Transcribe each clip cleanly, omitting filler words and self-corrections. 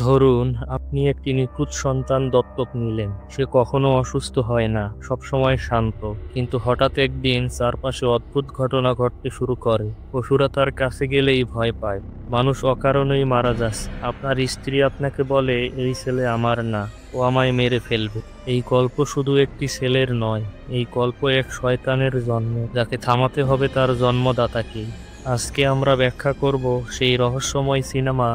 ধরুন, আপনি একটি নিখুঁত সন্তান দত্তক নিলেন। সে কখনো অসুস্থ হয় না, সবসময় শান্ত। কিন্তু হঠাৎ একদিন চারপাশে অদ্ভুত ঘটনা ঘটতে শুরু করে। পশুরা তার কাছে গেলেই ভয় পায়। মানুষ অকারণেই মারা যাচ্ছে। আপনার স্ত্রী আপনাকে বলে, এই ছেলে আমার না, ও আমায় মেরে ফেলবে। এই গল্প শুধু একটি ছেলের নয়, এই গল্প এক শয়তানের জন্ম, যাকে থামাতে হবে তার জন্মদাতাকেই। আজকে আমরা ব্যাখ্যা করব সেই রহস্যময় সিনেমা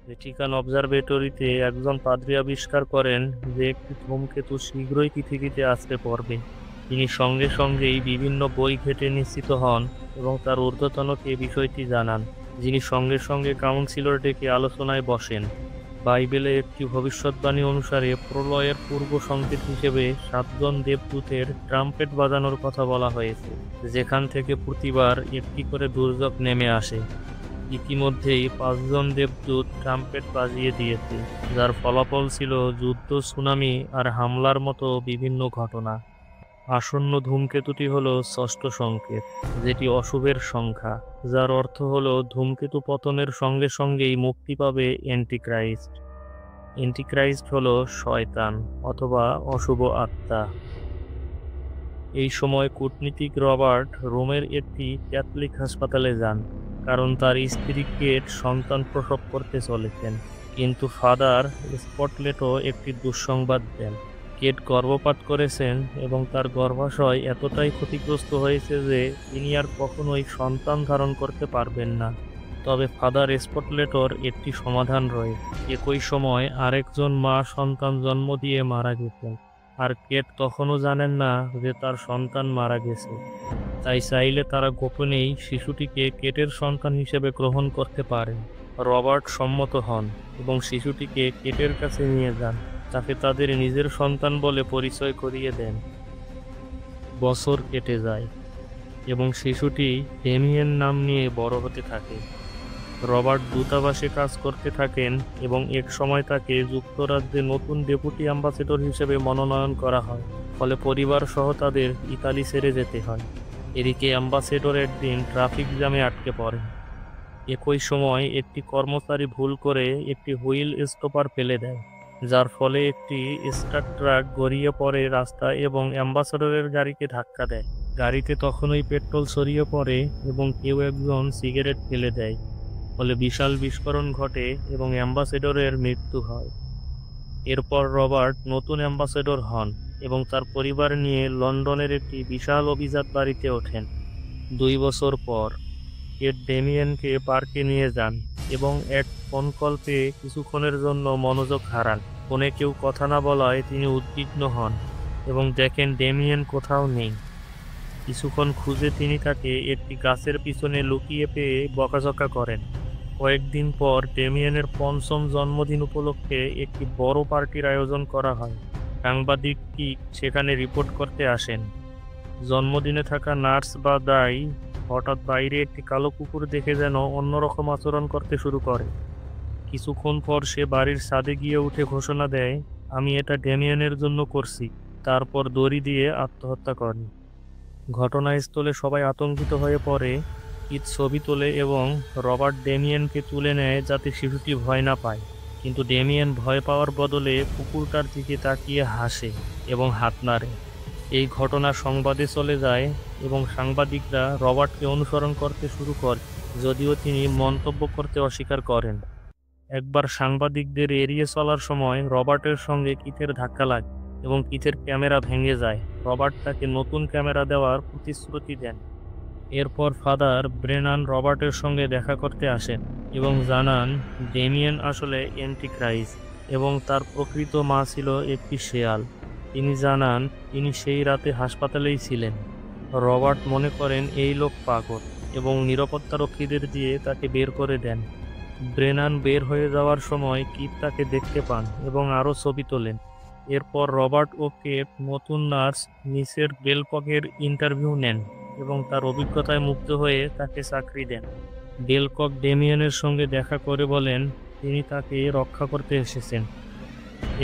ভ্যাটিকান অবজারভেটরিতে একজন পাদ্রী আবিষ্কার করেন যে একটি ধূমকেতু শীঘ্রই পৃথিবীতে আসতে পড়বে। তিনি সঙ্গে সঙ্গেই বিভিন্ন বই ঘেঁটে নিশ্চিত হন এবং তার ঊর্ধ্বতনকে বিষয়টি জানান, যিনি সঙ্গে সঙ্গে কাউন্সিলর ডেকে আলোচনায় বসেন। বাইবেলে একটি ভবিষ্যদ্বাণী অনুসারে প্রলয়ের পূর্ব সংকেত হিসেবে 7জন দেবদূতের ট্রাম্পেট বাজানোর কথা বলা হয়েছে, যেখান থেকে প্রতিবার একটি করে দুর্যোগ নেমে আসে। ইতিমধ্যেই 5জন দেবদূত ট্রাম্পেট বাজিয়ে দিয়েছে, যার ফলাফল ছিল যুদ্ধ, সুনামি আর হামলার মতো বিভিন্ন ঘটনা। আসন্ন ধূমকেতুটি হলো ষষ্ঠ সংকেত, যেটি অশুভের সংখ্যা, যার অর্থ হলো ধূমকেতু পতনের সঙ্গে সঙ্গেই মুক্তি পাবে অ্যান্টিক্রাইস্ট। অ্যান্টিক্রাইস্ট হলো শয়তান অথবা অশুভ আত্মা। এই সময় কূটনীতিক রবার্ট রোমের একটি ক্যাথলিক হাসপাতালে যান, কারণ তার স্ত্রী কেট সন্তান প্রসব করতে চলেছেন। কিন্তু ফাদার স্পটলেটও একটি দুঃসংবাদ দেন। কেট গর্ভপাত করেছেন এবং তার গর্ভাশয় এতটাই ক্ষতিগ্রস্ত হয়েছে যে তিনি আর কখনোই সন্তান ধারণ করতে পারবেন না। তবে ফাদার স্পটলেটর একটি সমাধান রয়েছে। একই সময় আরেকজন মা সন্তান জন্ম দিয়ে মারা গেছেন, আর কেট তখনও জানেন না যে তার সন্তান মারা গেছে। তাই চাইলে তারা গোপনেই শিশুটিকে কেটের সন্তান হিসেবে গ্রহণ করতে পারেন। রবার্ট সম্মত হন এবং শিশুটিকে কেটের কাছে নিয়ে যান, তাকে তাদের নিজের সন্তান বলে পরিচয় করিয়ে দেন। বছর কেটে যায় এবং শিশুটি ডেমিয়েন নাম নিয়ে বড় হতে থাকে। রবার্ট দূতাবাসে কাজ করতে থাকেন এবং এক সময় তাকে যুক্তরাজ্যে নতুন ডেপুটি অ্যাম্বাসেডর হিসেবে মনোনয়ন করা হয়। ফলে পরিবার সহ তাদের ইতালি ছেড়ে যেতে হয়। এদিকে অ্যাম্বাসেডর একদিন ট্রাফিক জ্যামে আটকে পড়েন। একই সময় একটি কর্মচারী ভুল করে একটি হুইল স্টপার ফেলে দেয়, যার ফলে একটি স্টার ট্রাক গড়িয়ে পড়ে রাস্তায় এবং অ্যাম্বাসেডরের গাড়িকে ধাক্কা দেয়। গাড়িতে তখনই পেট্রোল ছড়িয়ে পড়ে এবং কেউ একজন সিগারেট ফেলে দেয়। ফলে বিশাল বিস্ফোরণ ঘটে এবং অ্যাম্বাসেডরের মৃত্যু হয়। এরপর রবার্ট নতুন অ্যাম্বাসেডর হন এবং তার পরিবার নিয়ে লন্ডনের একটি বিশাল অভিজাত বাড়িতে ওঠেন। 2 বছর পর কেট ডেমিয়েনকে পার্কে নিয়ে যান এবং এক ফোন কল পেয়ে কিছুক্ষণের জন্য মনোযোগ হারান। ফোনে কেউ কথা না বলায় তিনি উদ্বিগ্ন হন এবং দেখেন ডেমিয়েন কোথাও নেই। কিছুক্ষণ খুঁজে তিনি তাকে একটি গাছের পিছনে লুকিয়ে পেয়ে বকাঝকা করেন। কয়েকদিন পর ডেমিয়েনের 5ম জন্মদিন উপলক্ষে একটি বড় পার্টির আয়োজন করা হয়। সাংবাদিকটি সেখানে রিপোর্ট করতে আসেন। জন্মদিনে থাকা নার্স বা দাই হঠাৎ বাইরে একটি কালো কুকুর দেখে যেন অন্যরকম আচরণ করতে শুরু করে। কিছুক্ষণ পর সে বাড়ির ছাদে গিয়ে উঠে ঘোষণা দেয়, আমি এটা ডেমিয়েনের জন্য করছি। তারপর দড়ি দিয়ে আত্মহত্যা করে। ঘটনাস্থলে সবাই আতঙ্কিত হয়ে পড়ে। কিথ ছবি তোলে এবং রবার্ট ডেমিয়েনকে তুলে নেয় যাতে শিশুটি ভয় না পায়। কিন্তু ডেমিয়েন ভয় পাওয়ার বদলে কুকুরটার দিকে তাকিয়ে হাসে এবং হাত নাড়ে। এই ঘটনা সংবাদে চলে যায় এবং সাংবাদিকরা রবার্টকে অনুসরণ করতে শুরু করে, যদিও তিনি মন্তব্য করতে অস্বীকার করেন। একবার সাংবাদিকদের এড়িয়ে চলার সময় রবার্টের সঙ্গে কিথের ধাক্কা লাগে এবং কিথের ক্যামেরা ভেঙে যায়। রবার্ট তাকে নতুন ক্যামেরা দেওয়ার প্রতিশ্রুতি দেন। এরপর ফাদার ব্রেনান রবার্টের সঙ্গে দেখা করতে আসেন এবং জানান ডেমিয়েন আসলে অ্যান্টিক্রাইস্ট এবং তার প্রকৃত মা ছিল একটি শেয়াল। তিনি জানান তিনি সেই রাতে হাসপাতালেই ছিলেন। রবার্ট মনে করেন এই লোক পাগল এবং নিরাপত্তারক্ষীদের দিয়ে তাকে বের করে দেন। ব্রেনান বের হয়ে যাওয়ার সময় কিথ তাকে দেখতে পান এবং আরও ছবি তোলেন। এরপর রবার্ট ও কেট নতুন নার্স মিসের বেলককের ইন্টারভিউ নেন এবং তার অভিজ্ঞতায় মুগ্ধ হয়ে তাকে চাকরি দেন। বেলকক ডেমিয়েনের সঙ্গে দেখা করে বলেন তিনি তাকে রক্ষা করতে এসেছেন।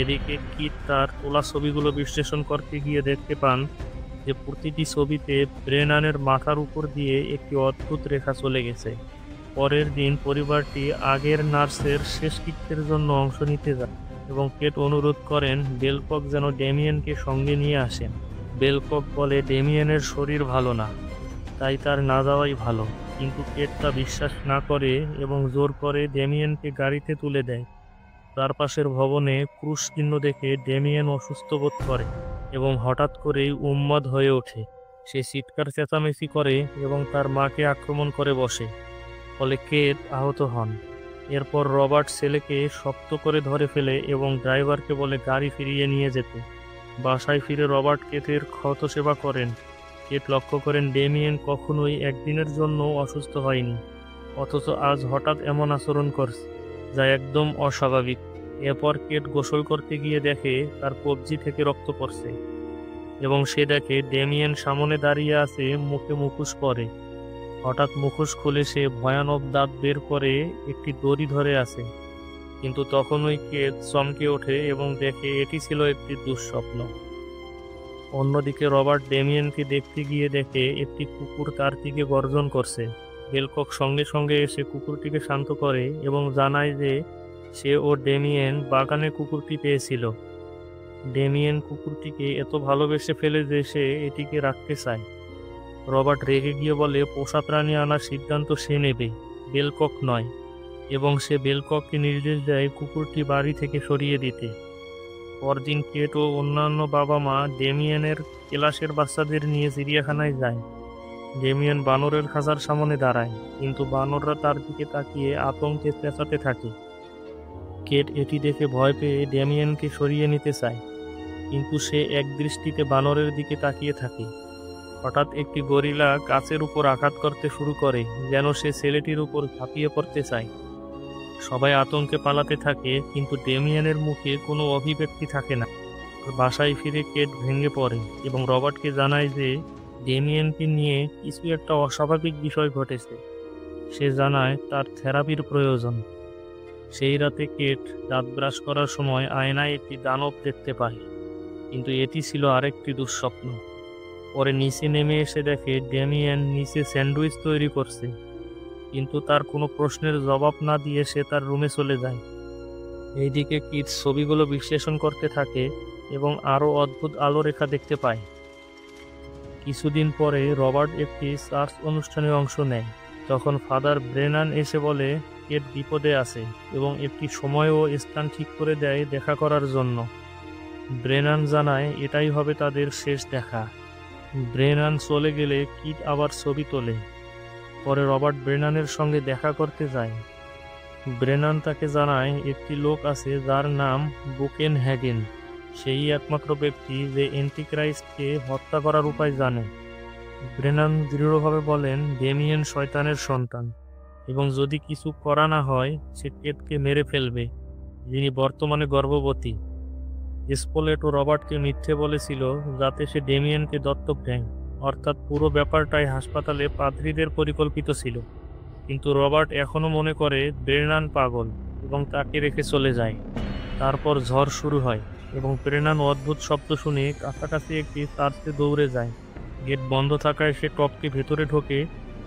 এদিকে কিথ তার তোলা ছবিগুলো বিশ্লেষণ করতে গিয়ে দেখতে পান যে প্রতিটি ছবিতে ব্রেনানের মাথার উপর দিয়ে একটি অদ্ভুত রেখা চলে গেছে। পরের দিন পরিবারটি আগের নার্সের শেষকৃত্যের জন্য অংশ নিতে যায় এবং কেট অনুরোধ করেন বেলকক যেন ডেমিয়েনকে সঙ্গে নিয়ে আসেন। বেলকক বলে ডেমিয়েনের শরীর ভালো না, তাই তার না যাওয়াই ভালো, কিন্তু কেট তা বিশ্বাস না করে এবং জোর করে ডেমিয়েনকে গাড়িতে তুলে দেয়। তার পাশের ভবনে ক্রুশ চিহ্ন দেখে ডেমিয়েন অসুস্থ বোধ করে এবং হঠাৎ করেই উন্মাদ হয়ে ওঠে। সে চিৎকার চেঁচামেচি করে এবং তার মাকে আক্রমণ করে বসে, ফলে কেট আহত হন। এরপর রবার্ট ছেলেকে শক্ত করে ধরে ফেলে এবং ড্রাইভারকে বলে গাড়ি ফিরিয়ে নিয়ে যেতে। বাসায় ফিরে রবার্ট কেটের ক্ষত সেবা করেন। কেট লক্ষ্য করেন ডেমিয়েন কখনোই একদিনের জন্য অসুস্থ হয়নি, অথচ আজ হঠাৎ এমন আচরণ করছে যা একদম অস্বাভাবিক। এরপর কেট গোসল করতে গিয়ে দেখে তার কবজি থেকে রক্ত পড়ছে এবং সে দেখে ডেমিয়েন সামনে দাঁড়িয়ে আছে, মুখে মুখোশ পরে। হঠাৎ মুখোশ খুলে সে ভয়ানক দাঁত বের করে একটি দড়ি ধরে আছে, কিন্তু তখনই কেট চমকে ওঠে এবং দেখে এটি ছিল একটি দুঃস্বপ্ন। অন্যদিকে রবার্ট ডেমিয়েনকে দেখতে গিয়ে দেখে একটি কুকুর তার দিকে গর্জন করছে। বেলকক সঙ্গে সঙ্গে এসে কুকুরটিকে শান্ত করে এবং জানায় যে সে ও ডেমিয়েন বাগানে কুকুরটি পেয়েছিল। ডেমিয়েন কুকুরটিকে এত ভালোবেসে ফেলে যে সে এটিকে রাখতে চায়। রবার্ট রেগে গিয়ে বলে পোষা প্রাণী আনার সিদ্ধান্ত সে নেবে, বেলকক নয়, এবং সে বেলকককে নির্দেশ দেয় কুকুরটি বাড়ি থেকে সরিয়ে দিতে। পরদিন কেট ও অন্যান্য বাবা মা ডেমিয়েনের ক্লাসের বাচ্চাদের নিয়ে চিড়িয়াখানায় যায়। ডেমিয়েন বানরের খাঁচার সামনে দাঁড়ায়, কিন্তু বানররা তার দিকে তাকিয়ে আতঙ্কে চেঁচাতে থাকে। কেট এটি দেখে ভয় পেয়ে ডেমিয়েনকে সরিয়ে নিতে চায়, কিন্তু সে একদৃষ্টিতে বানরের দিকে তাকিয়ে থাকে। হঠাৎ একটি গরিলা গাছের উপর আঘাত করতে শুরু করে, যেন সে ছেলেটির উপর ঝাঁপিয়ে পড়তে চায়। সবাই আতঙ্কে পালাতে থাকে, কিন্তু ডেমিয়েনের মুখে কোনো অভিব্যক্তি থাকে না। বাসায় ফিরে কেট ভেঙে পড়ে এবং রবার্টকে জানায় যে ডেমিয়েনকে নিয়ে কিছু একটা অস্বাভাবিক বিষয় ঘটেছে। সে জানায় তার থেরাপির প্রয়োজন। সেই রাতে কেট দাঁত ব্রাশ করার সময় আয়নায় একটি দানব দেখতে পায়, কিন্তু এটি ছিল আরেকটি দুঃস্বপ্ন। পরে নিচে নেমে এসে দেখে ডেমিয়েন নিচে স্যান্ডউইচ তৈরি করছে, কিন্তু তার কোনো প্রশ্নের জবাব না দিয়ে সে তার রুমে চলে যায়। এইদিকে কিট ছবিগুলো বিশ্লেষণ করতে থাকে এবং আরও অদ্ভুত আলোরেখা দেখতে পায়। কিছুদিন পরে রবার্ট একটি চার্চ অনুষ্ঠানে অংশ নেয়। তখন ফাদার ব্রেনান এসে বলে কেট বিপদে আছে এবং একটি সময় ও স্থান ঠিক করে দেয় দেখা করার জন্য। ব্রেনান জানায় এটাই হবে তাদের শেষ দেখা। ব্রেনান চলে গেলে কিট আবার ছবি তোলে। পরে রবার্ট ব্রেনানের সঙ্গে দেখা করতে যায়। ব্রেনান তাকে জানায় একটি লোক আছে যার নাম বুকেন হ্যাগেন। সেই একমাত্র ব্যক্তি যে অ্যান্টিক্রাইস্টকে হত্যা করার উপায় জানে। ব্রেনান দৃঢ়ভাবে বলেন ডেমিয়েন শয়তানের সন্তান এবং যদি কিছু করা না হয় সে কেটকে মেরে ফেলবে, যিনি বর্তমানে গর্ভবতী। স্পোলেট ও রবার্টকে মিথ্যে বলেছিল যাতে সে ডেমিয়েনকে দত্তক নেয়, অর্থাৎ পুরো ব্যাপারটাই হাসপাতালে পাদ্রীদের পরিকল্পিত ছিল। কিন্তু রবার্ট এখনও মনে করে ব্রেনান পাগল এবং তাকে রেখে চলে যায়। তারপর ঝড় শুরু হয় এবং ব্রেনান অদ্ভুত শব্দ শুনে কাছাকাছি একটি চার্চে দৌড়ে যায়। গেট বন্ধ থাকায় সে টপকে ভেতরে ঢোকে,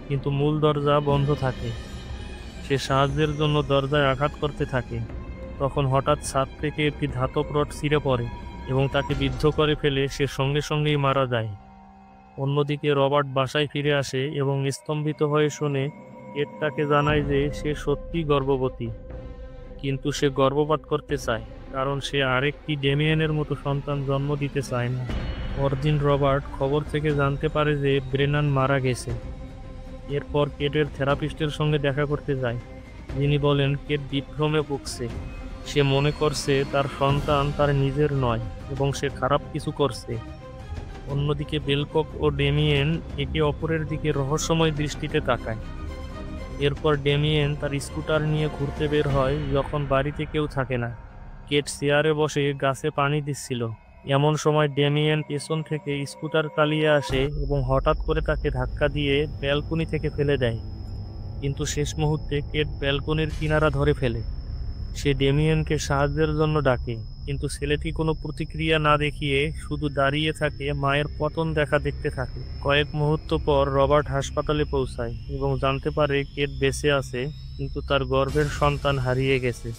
কিন্তু মূল দরজা বন্ধ থাকে। সে সাহায্যের জন্য দরজায় আঘাত করতে থাকে। তখন হঠাৎ ছাদ থেকে একটি ধাতব রড ছিঁড়ে পড়ে এবং তাকে বিদ্ধ করে ফেলে সে সঙ্গে সঙ্গেই মারা যায়। অন্যদিকে রবার্ট বাসায় ফিরে আসে এবং স্তম্ভিত হয়ে শোনে কেট তাকে জানায় যে সে সত্যিই গর্ভবতী, কিন্তু সে গর্ভপাত করতে চায় কারণ সে আরেকটি ডেমিয়েনের মতো সন্তান জন্ম দিতে চায় না। পরদিন রবার্ট খবর থেকে জানতে পারে যে ব্রেনান মারা গেছে। এরপর কেটের থেরাপিস্টের সঙ্গে দেখা করতে যায়, যিনি বলেন কেট বিভ্রমে ভুগছে। সে মনে করছে তার সন্তান তার নিজের নয় এবং সে খারাপ কিছু করছে। অন্যদিকে বেলকক ও ডেমিয়েন একে অপরের দিকে রহস্যময় দৃষ্টিতে তাকায়। এরপর ডেমিয়েন তার স্কুটার নিয়ে ঘুরতে বের হয় যখন বাড়িতে কেউ থাকে না। কেট চেয়ারে বসে গাছে পানি দিচ্ছিল। এমন সময় ডেমিয়েন পেছন থেকে স্কুটার চালিয়ে আসে এবং হঠাৎ করে তাকে ধাক্কা দিয়ে ব্যালকনি থেকে ফেলে দেয়, কিন্তু শেষ মুহূর্তে কেট ব্যালকনির কিনারা ধরে ফেলে। সে ডেমিয়েনকে সাহায্যের জন্য ডাকে, কিন্তু ছেলেটি কোনো প্রতিক্রিয়া না দেখিয়ে শুধু দাঁড়িয়ে থাকে, মায়ের পতন দেখতে থাকে। কয়েক মুহূর্ত পর রবার্ট হাসপাতালে পৌঁছায় এবং জানতে পারে কেট বেঁচে আছে, কিন্তু তার গর্ভের সন্তান হারিয়ে গেছে।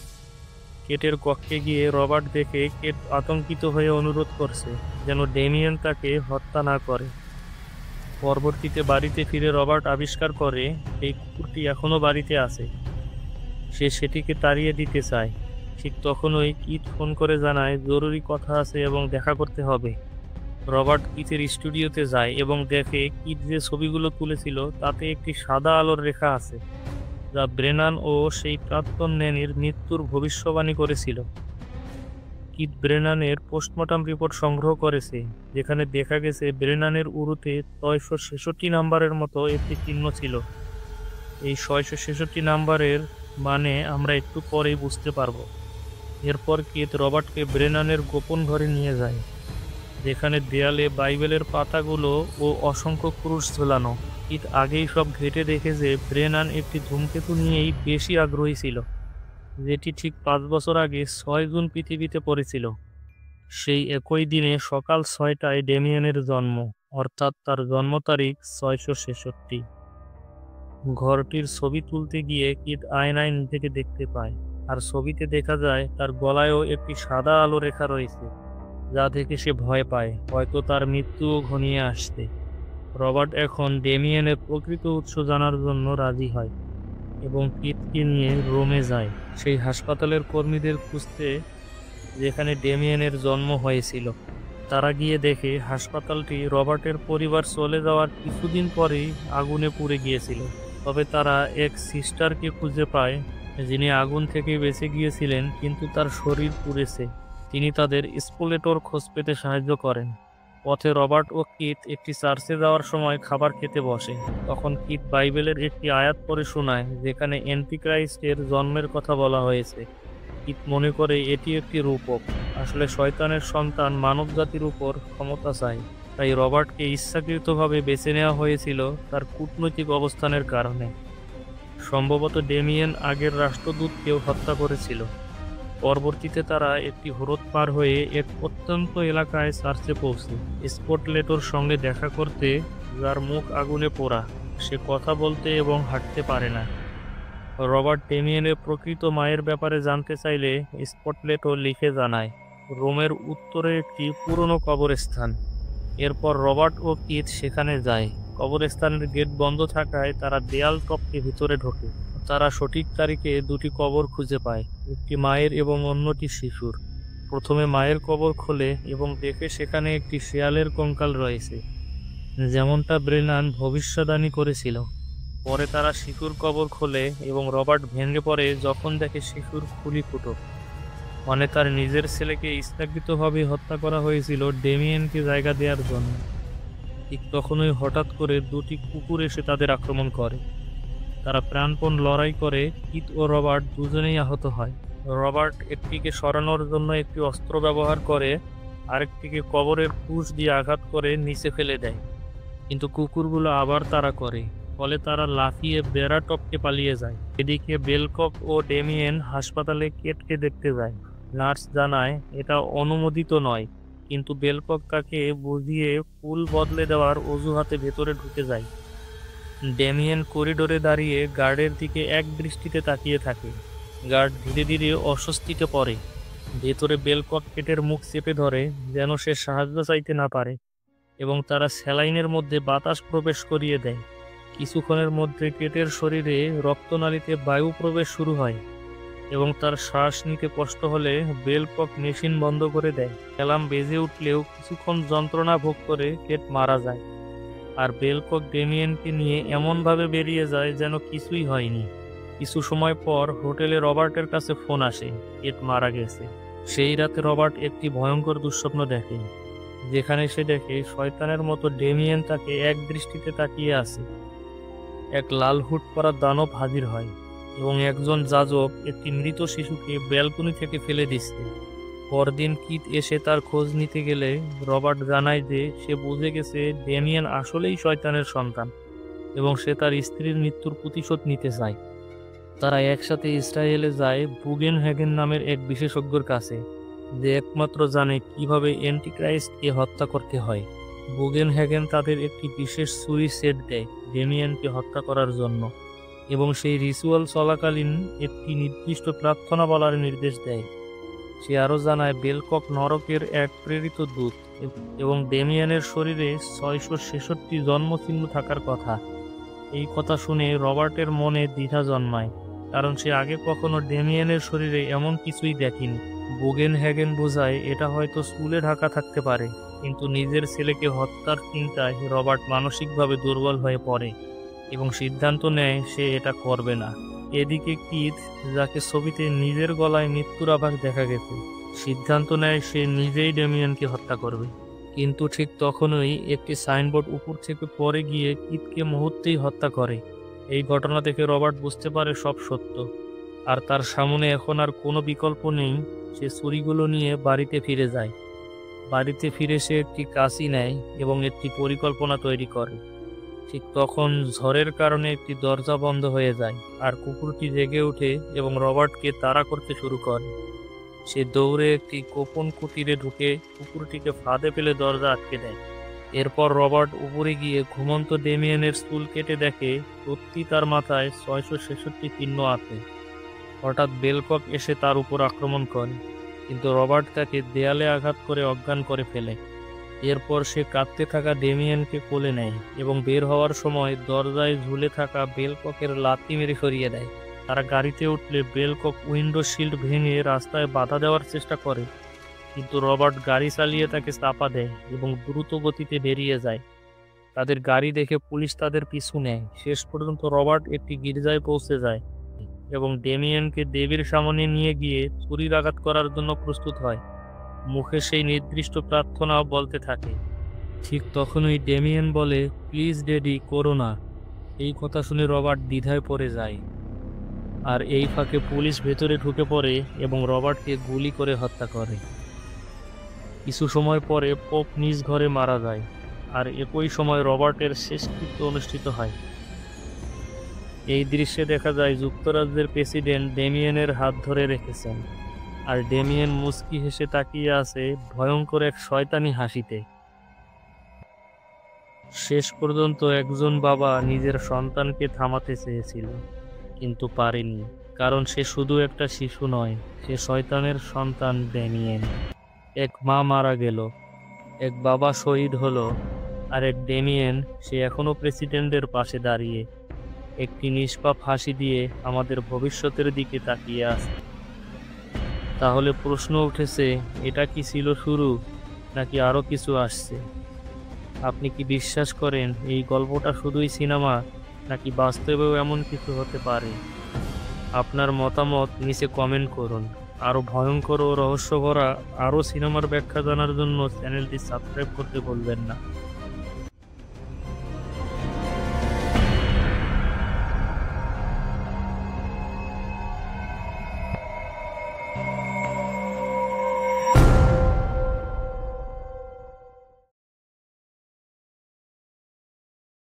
কেটের কক্ষে গিয়ে রবার্ট দেখে কেট আতঙ্কিত হয়ে অনুরোধ করছে যেন ডেমিয়েন তাকে হত্যা না করে। পরবর্তীতে বাড়িতে ফিরে রবার্ট আবিষ্কার করে এই কুকুরটি এখনো বাড়িতে আছে। সে সেটিকে তাড়িয়ে দিতে চায়। ঠিক তখনই কিথ ফোন করে জানায় জরুরি কথা আছে এবং দেখা করতে হবে। রবার্ট কিথের স্টুডিওতে যায় এবং দেখে কিথ যে ছবিগুলো তুলেছিল তাতে একটি সাদা আলোর রেখা আছে, যা ব্রেনান ও সেই প্রাক্তন ন্যানির মৃত্যুর ভবিষ্যবাণী করেছিল। কিথ ব্রেনানের পোস্টমর্টম রিপোর্ট সংগ্রহ করেছে, যেখানে দেখা গেছে ব্রেনানের উরুতে 666 নাম্বারের মতো একটি চিহ্ন ছিল। এই 666 নাম্বারের মানে আমরা একটু পরেই বুঝতে পারবো। এরপর কিথ রবার্টকে ব্রেনানের গোপন ঘরে নিয়ে যায়, যেখানে দেয়ালে বাইবেলের পাতাগুলো ও অসংখ্য ক্রুশ ঝোলানো। কিথ আগেই সব ঘেঁটে দেখে যে ব্রেনান একটি ধূমকেতু নিয়েই বেশি আগ্রহী ছিল, যেটি ঠিক 5 বছর আগে 6 জুন পৃথিবীতে পড়েছিল। সেই একই দিনে সকাল 6টায় ডেমিয়ানের জন্ম, অর্থাৎ তার জন্ম তারিখ 666। ঘরটির ছবি তুলতে গিয়ে কিথ আয়নায় নিজেকে দেখতে পায়, আর ছবিতে দেখা যায় তার গলায়ও একটি সাদা আলো রেখা রয়েছে, যা দেখে সে ভয় পায়, হয়তো তার মৃত্যুও ঘনিয়ে আসছে। রবার্ট এখন ডেমিয়েনের প্রকৃত উৎস জানার জন্য রাজি হয় এবং কিথকে নিয়ে রোমে যায়, সেই হাসপাতালের কর্মীদের খুঁজতে যেখানে ডেমিয়েনের জন্ম হয়েছিল। তারা গিয়ে দেখে হাসপাতালটি রবার্টের পরিবার চলে যাওয়ার কিছুদিন পরেই আগুনে পুড়ে গিয়েছিল। তবে তারা এক সিস্টারকে খুঁজে পায়, যিনি আগুন থেকে বেঁচে গিয়েছিলেন কিন্তু তার শরীর পুড়েছে। তিনি তাদের স্পোলেটর খোঁজ পেতে সাহায্য করেন। পথে রবার্ট ও কিথ একটি চার্চে যাওয়ার সময় খাবার খেতে বসে। তখন কিথ বাইবেলের একটি আয়াত পড়ে শোনায়, যেখানে অ্যান্টিক্রাইস্টের জন্মের কথা বলা হয়েছে। কিথ মনে করে এটি একটি রূপক, আসলে শয়তানের সন্তান মানবজাতির উপর ক্ষমতা চায়। তাই রবার্টকে ইচ্ছাকৃতভাবে বেছে নেওয়া হয়েছিল তার কূটনৈতিক অবস্থানের কারণে। সম্ভবত ডেমিয়েন আগের রাষ্ট্রদূতকেও হত্যা করেছিল। পরবর্তীতে তারা একটি হ্রদ পার হয়ে এক প্রত্যন্ত এলাকায় চার্চে পৌঁছে স্পটলেটোর সঙ্গে দেখা করতে, যার মুখ আগুনে পোড়া। সে কথা বলতে এবং হাঁটতে পারে না। রবার্ট ডেমিয়েনের প্রকৃত মায়ের ব্যাপারে জানতে চাইলে স্পটলেটো লিখে জানায় রোমের উত্তরে একটি পুরনো কবরস্থান। এরপর রবার্ট ও কিথ সেখানে যায়। কবরস্থানের গেট বন্ধ থাকায় তারা দেয়াল টপকে ভিতরে ঢোকে। তারা সঠিক তারিখে দুটি কবর খুঁজে পায়, একটি মায়ের এবং অন্যটি শিশুর। প্রথমে মায়ের কবর খোলে এবং দেখে সেখানে একটি শেয়ালের কঙ্কাল রয়েছে, যেমনটা ব্রেনান ভবিষ্যদ্বাণী করেছিল। পরে তারা শিশুর কবর খোলে এবং রবার্ট ভেঙে পড়ে যখন দেখে শিশুর খুলি ফুটো, মানে তার নিজের ছেলেকে ইচ্ছাকৃতভাবে হত্যা করা হয়েছিল ডেমিয়েনকে জায়গা দেওয়ার জন্য। ঠিক তখনই হঠাৎ করে দুটি কুকুর এসে তাদের আক্রমণ করে। তারা প্রাণপণ লড়াই করে, কিথ ও রবার্ট দুজনেই আহত হয়। রবার্ট একটিকে সরানোর জন্য একটি অস্ত্র ব্যবহার করে, আরেকটিকে কবরের ফুস দিয়ে আঘাত করে নিচে ফেলে দেয়, কিন্তু কুকুরগুলো আবার তাড়া করে। ফলে তারা লাফিয়ে বেড়া টপকে পালিয়ে যায়। এদিকে বেলকক ও ডেমিয়েন হাসপাতালে কেটকে দেখতে যায়। নার্স জানায় এটা অনুমোদিত নয়, কিন্তু বেলকক তাকে বুঝিয়ে ফুল বদলে দেওয়ার অজুহাতে ভেতরে ঢুকে যায়। ডেমিয়েন করিডোরে দাঁড়িয়ে গার্ডের দিকে এক দৃষ্টিতে তাকিয়ে থাকে। গার্ড ধীরে ধীরে অস্বস্তিতে পড়ে। ভেতরে বেলকক কেটের মুখ চেপে ধরে যেন সে সাহায্য চাইতে না পারে, এবং তারা স্যালাইনের মধ্যে বাতাস প্রবেশ করিয়ে দেয়। কিছুক্ষণের মধ্যে কেটের শরীরে রক্তনালীতে বায়ু প্রবেশ শুরু হয় এবং তার শ্বাস নিতে কষ্ট হলে বেলকক মেশিন বন্ধ করে দেয়। অ্যালার্ম বেজে উঠলেও কিছুক্ষণ যন্ত্রণা ভোগ করে কেট মারা যায়, আর বেলকক ডেমিয়েনকে নিয়ে এমনভাবে বেরিয়ে যায় যেন কিছুই হয়নি। কিছু সময় পর হোটেলে রবার্টের কাছে ফোন আসে, কেট মারা গেছে। সেই রাতে রবার্ট একটি ভয়ঙ্কর দুঃস্বপ্ন দেখে, যেখানে সে দেখে শয়তানের মতো ডেমিয়েন তাকে এক দৃষ্টিতে তাকিয়ে আছে। এক লাল হুড পরা দানব হাজির হয় এবং একজন যাজক একটি মৃত শিশুকে ব্যালকনি থেকে ফেলে দিচ্ছে। পরদিন কিথ এসে তার খোঁজ নিতে গেলে রবার্ট জানায় যে সে বুঝে গেছে ডেমিয়েন আসলেই শয়তানের সন্তান এবং সে তার স্ত্রীর মৃত্যুর প্রতিশোধ নিতে চায়। তারা একসাথে ইসরায়েলে যায় বুগেনহ্যাগেন নামের এক বিশেষজ্ঞর কাছে, যে একমাত্র জানে কিভাবে অ্যান্টিক্রাইস্টকে হত্যা করতে হয়। বুগেনহ্যাগেন তাদের একটি বিশেষ ছুরি সেট দেয় ডেমিয়ানকে হত্যা করার জন্য, এবং সেই রিচুয়াল চলাকালীন একটি নির্দিষ্ট প্রার্থনা বলার নির্দেশ দেয়। সে আরও জানায় বেলকক নরকের এক প্রেরিত দূত এবং ডেমিয়ানের শরীরে 666 জন্মচিহ্ন থাকার কথা। এই কথা শুনে রবার্টের মনে দ্বিধা জন্মায়, কারণ সে আগে কখনো ডেমিয়ানের শরীরে এমন কিছুই দেখেনি। বুগেনহ্যাগেন বোঝায় এটা হয়তো চুলে ঢাকা থাকতে পারে, কিন্তু নিজের ছেলেকে হত্যার চিন্তায় রবার্ট মানসিকভাবে দুর্বল হয়ে পড়ে এবং সিদ্ধান্ত নেয় সে এটা করবে না। এদিকে কিথ, যাকে ছবিতে নিজের গলায় মৃত্যুর আভাস দেখা গেছে, সিদ্ধান্ত নেয় সে নিজেই ডেমিয়ানকে হত্যা করবে। কিন্তু ঠিক তখনই একটি সাইনবোর্ড উপর থেকে পড়ে গিয়ে কিথকে মুহূর্তেই হত্যা করে। এই ঘটনা দেখে রবার্ট বুঝতে পারে সব সত্য, আর তার সামনে এখন আর কোনো বিকল্প নেই। সে ছুরিগুলো নিয়ে বাড়িতে ফিরে যায়। বাড়িতে ফিরে সে একটি কাঁচি নেয় এবং একটি পরিকল্পনা তৈরি করে। ঠিক তখন ঝড়ের কারণে একটি দরজা বন্ধ হয়ে যায়, আর কুকুরটি জেগে ওঠে এবং রবার্টকে তাড়া করতে শুরু করে। সে দৌড়ে একটি গোপন কুটিরে ঢুকে কুকুরটিকে ফাঁদে ফেলে দরজা আটকে দেয়। এরপর রবার্ট উপরে গিয়ে ঘুমন্ত ডেমিয়ানের চুল কেটে দেখে সত্যি তার মাথায় 666 চিহ্ন আছে। হঠাৎ বেলকক এসে তার উপর আক্রমণ করে, কিন্তু রবার্ট তাকে দেয়ালে আঘাত করে অজ্ঞান করে ফেলে। এরপর সে কাঁদতে থাকা ডেমিয়ানকে কোলে নেয় এবং বের হওয়ার সময় দরজায় ঝুলে থাকা বেলককের লাথি মেরে সরিয়ে দেয়। তারা গাড়িতে উঠলে বেলকক উইন্ডো শিল্ড ভেঙে রাস্তায় বাধা দেওয়ার চেষ্টা করে, কিন্তু রবার্ট গাড়ি চালিয়ে তাকে চাপা দেয় এবং দ্রুত গতিতে বেরিয়ে যায়। তাদের গাড়ি দেখে পুলিশ তাদের পিছু নেয়। শেষ পর্যন্ত রবার্ট একটি গির্জায় পৌঁছে যায় এবং ডেমিয়ানকে দেবীর সামনে নিয়ে গিয়ে ছুরির আঘাত করার জন্য প্রস্তুত হয়। মুখে সেই নির্দিষ্ট প্রার্থনা বলতে থাকে। ঠিক তখনই ডেমিয়ান বলে, প্লিজ ড্যাডি, করো না। এই কথা শুনে রবার্ট দ্বিধায় পড়ে যায়, আর এই ফাঁকে পুলিশ ভেতরে ঢুকে পড়ে এবং রবার্টকে গুলি করে হত্যা করে। কিছু সময় পরে পোপ নিজ ঘরে মারা যায়, আর একই সময় রবার্টের শেষকৃত্য অনুষ্ঠিত হয়। এই দৃশ্যে দেখা যায় যুক্তরাজ্যের প্রেসিডেন্ট ডেমিয়ানের হাত ধরে রেখেছেন, আর ডেমিয়ান মুচকি হেসে তাকিয়ে আছে ভয়ঙ্কর এক শয়তানি হাসিতে। শেষ পর্যন্ত একজন বাবা নিজের সন্তানকে থামাতে চেয়েছিল, কিন্তু পারেনি, কারণ সে শুধু একটা শিশু নয়, সে শয়তানের সন্তান ডেমিয়ান। এক মা মারা গেল, এক বাবা শহীদ হলো, আর এক ডেমিয়ান, সে এখনো প্রেসিডেন্টের পাশে দাঁড়িয়ে একটি নিষ্পাপ হাসি দিয়ে আমাদের ভবিষ্যতের দিকে তাকিয়ে আছে। তাহলে প্রশ্ন উঠেছে, এটা কি ছিল শুরু, নাকি আরও কিছু আসছে? আপনি কি বিশ্বাস করেন এই গল্পটা শুধুই সিনেমা, নাকি বাস্তবেও এমন কিছু হতে পারে? আপনার মতামত নিচে কমেন্ট করুন। আরও ভয়ঙ্কর ও রহস্যভরা আরও সিনেমার ব্যাখ্যা জানার জন্য চ্যানেলটি সাবস্ক্রাইব করতে ভুলবেন না।